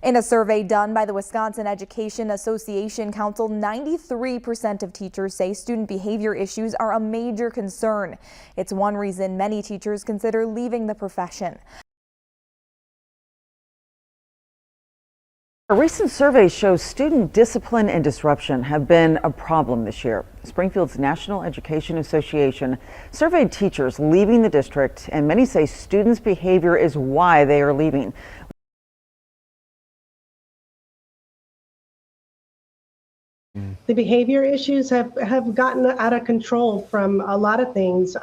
In a survey done by the Wisconsin Education Association Council, 93% of teachers say student behavior issues are a major concern. It's one reason many teachers consider leaving the profession. A recent survey shows student discipline and disruption have been a problem this year. Springfield's National Education Association surveyed teachers leaving the district, and many say students' behavior is why they are leaving. The behavior issues have gotten out of control from a lot of things.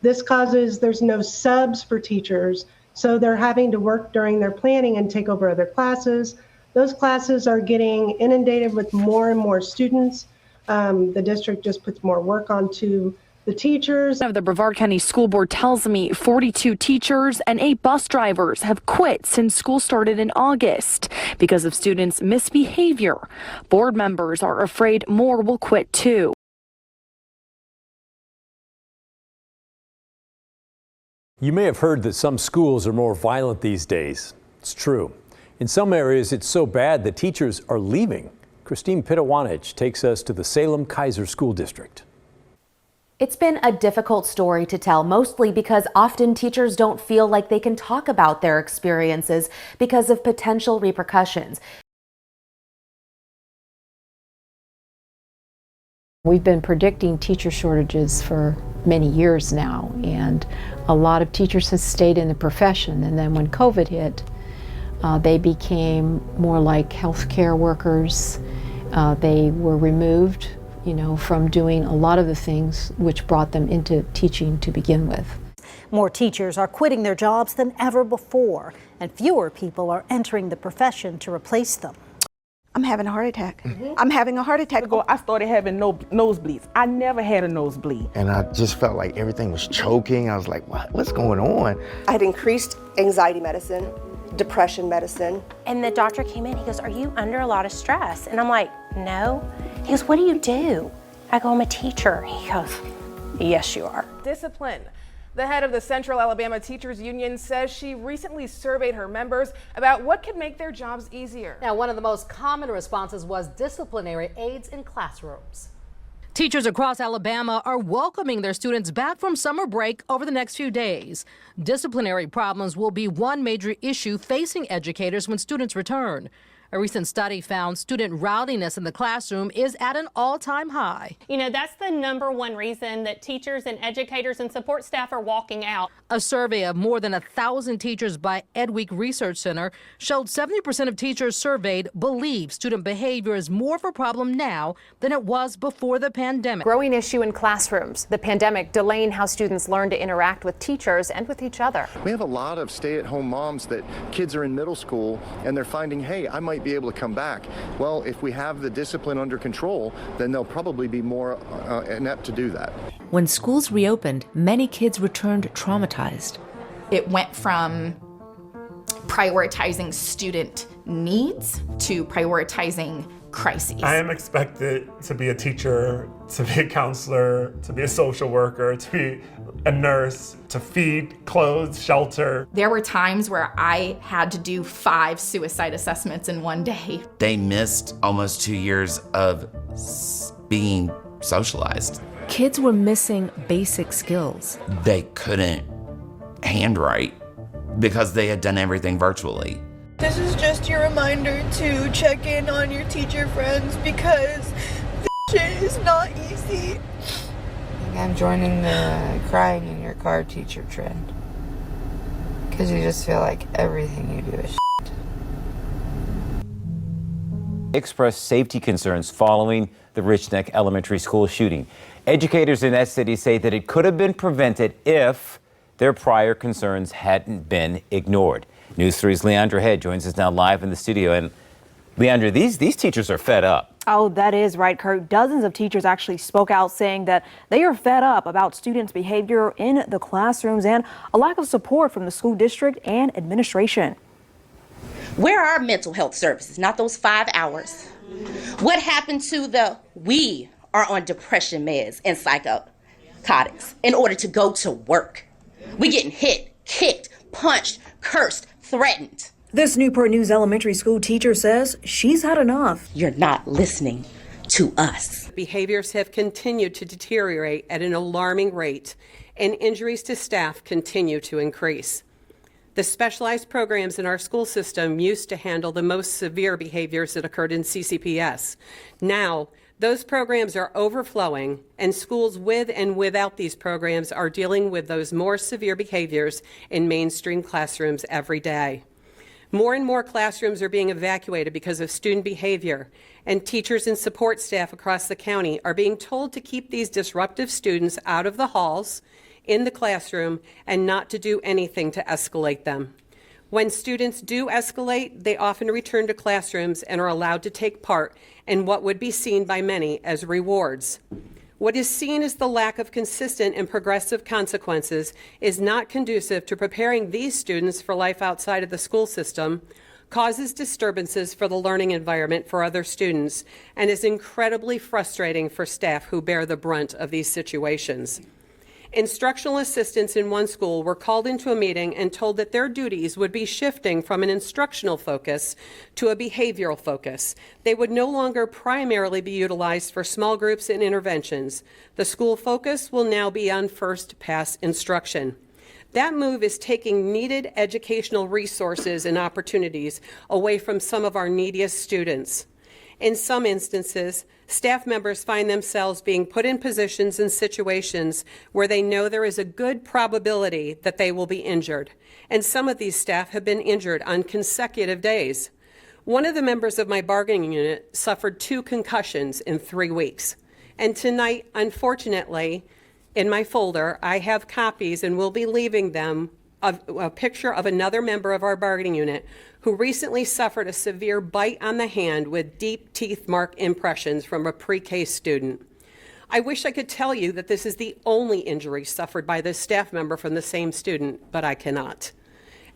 This causes there's no subs for teachers, so they're having to work during their planning and take over other classes. Those classes are getting inundated with more and more students. The district just puts more work onto the teachers. The Brevard County School Board tells me 42 teachers and 8 bus drivers have quit since school started in August because of students' misbehavior. Board members are afraid more will quit too. You may have heard that some schools are more violent these days. It's true. In some areas, it's so bad that teachers are leaving. Christine Pitawanich takes us to the Salem-Keizer School District. It's been a difficult story to tell, mostly because often teachers don't feel like they can talk about their experiences because of potential repercussions. We've been predicting teacher shortages for many years now, and a lot of teachers have stayed in the profession, and then when COVID hit, they became more like healthcare workers. They were removed from doing a lot of the things which brought them into teaching to begin with. More teachers are quitting their jobs than ever before, and fewer people are entering the profession to replace them. I'm having a heart attack. I'm having a heart attack. I started having nosebleeds. I never had a nosebleed. And I just felt like everything was choking. I was like, what's going on? I had increased anxiety medicine, depression medicine. And the doctor came in, he goes, "Are you under a lot of stress?" And I'm like, "No." He goes, "What do you do?" I go, "I'm a teacher." He goes, "Yes, you are." Discipline. The head of the Central Alabama Teachers Union says she recently surveyed her members about what could make their jobs easier. Now, one of the most common responses was disciplinary aids in classrooms. Teachers across Alabama are welcoming their students back from summer break over the next few days. Disciplinary problems will be one major issue facing educators when students return. A recent study found student rowdiness in the classroom is at an all-time high. That's the #1 reason that teachers and educators and support staff are walking out. A survey of more than 1,000 teachers by EdWeek Research Center showed 70% of teachers surveyed believe student behavior is more of a problem now than it was before the pandemic. Growing issue in classrooms, the pandemic delaying how students learn to interact with teachers and with each other. We have a lot of stay-at-home moms that kids are in middle school and they're finding, hey, I might be able to come back. Well, if we have the discipline under control, then they'll probably be more inept to do that. When schools reopened, many kids returned traumatized. It went from prioritizing student needs to prioritizing crises. I am expected to be a teacher, to be a counselor, to be a social worker, to be a nurse, to feed, clothe, shelter. There were times where I had to do 5 suicide assessments in one day. They missed almost 2 years of being socialized. Kids were missing basic skills. They couldn't handwrite because they had done everything virtually. This is just your reminder to check in on your teacher friends because this shit is not easy. I'm joining the crying in your car teacher trend because you just feel like everything you do is shit. Expressed safety concerns following the Rich Neck Elementary School shooting. Educators in that city say that it could have been prevented if their prior concerns hadn't been ignored. News 3's Leandra Head joins us now live in the studio. And Leandra, these teachers are fed up. Oh, that is right, Kurt. Dozens of teachers actually spoke out saying that they are fed up about students' behavior in the classrooms and a lack of support from the school district and administration. Where are mental health services? Not those 5 hours. What happened to we are on depression meds and psychotics in order to go to work? We getting hit, kicked, punched, cursed, threatened. This Newport News elementary school teacher says she's had enough. You're not listening to us. Behaviors have continued to deteriorate at an alarming rate, and injuries to staff continue to increase. The specialized programs in our school system used to handle the most severe behaviors that occurred in CCPS. Now, those programs are overflowing, and schools with and without these programs are dealing with those more severe behaviors in mainstream classrooms every day. More and more classrooms are being evacuated because of student behavior, and teachers and support staff across the county are being told to keep these disruptive students out of the halls, in the classroom, and not to do anything to escalate them. When students do escalate, they often return to classrooms and are allowed to take part in what would be seen by many as rewards. What is seen as the lack of consistent and progressive consequences is not conducive to preparing these students for life outside of the school system, causes disturbances for the learning environment for other students, and is incredibly frustrating for staff who bear the brunt of these situations. Instructional assistants in one school were called into a meeting and told that their duties would be shifting from an instructional focus to a behavioral focus. They would no longer primarily be utilized for small groups and interventions. The school focus will now be on first pass instruction. That move is taking needed educational resources and opportunities away from some of our neediest students. In some instances, staff members find themselves being put in positions and situations where they know there is a good probability that they will be injured, and some of these staff have been injured on consecutive days. One of the members of my bargaining unit suffered 2 concussions in 3 weeks, and tonight, unfortunately, in my folder, I have copies and will be leaving them of a picture of another member of our bargaining unit who recently suffered a severe bite on the hand with deep teeth mark impressions from a pre-K student. I wish I could tell you that this is the only injury suffered by this staff member from the same student, but I cannot.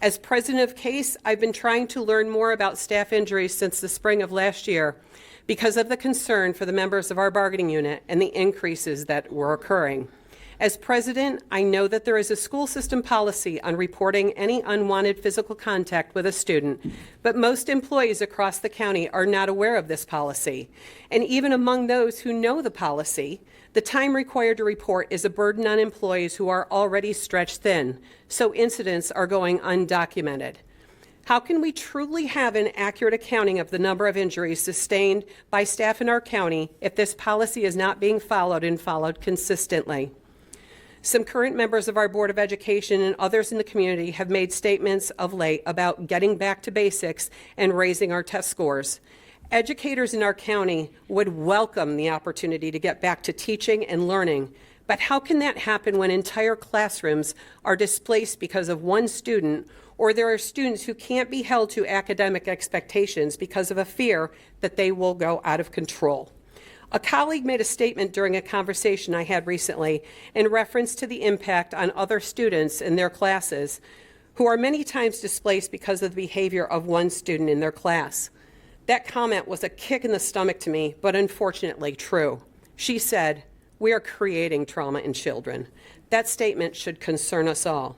As president of CASE, I've been trying to learn more about staff injuries since the spring of last year because of the concern for the members of our bargaining unit and the increases that were occurring. As president, I know that there is a school system policy on reporting any unwanted physical contact with a student, but most employees across the county are not aware of this policy. And even among those who know the policy, the time required to report is a burden on employees who are already stretched thin, so incidents are going undocumented. How can we truly have an accurate accounting of the number of injuries sustained by staff in our county if this policy is not being followed and followed consistently? Some current members of our Board of Education and others in the community have made statements of late about getting back to basics and raising our test scores. Educators in our county would welcome the opportunity to get back to teaching and learning, but how can that happen when entire classrooms are displaced because of one student, or there are students who can't be held to academic expectations because of a fear that they will go out of control? A colleague made a statement during a conversation I had recently in reference to the impact on other students in their classes who are many times displaced because of the behavior of one student in their class. That comment was a kick in the stomach to me, but unfortunately true. She said, "We are creating trauma in children." That statement should concern us all.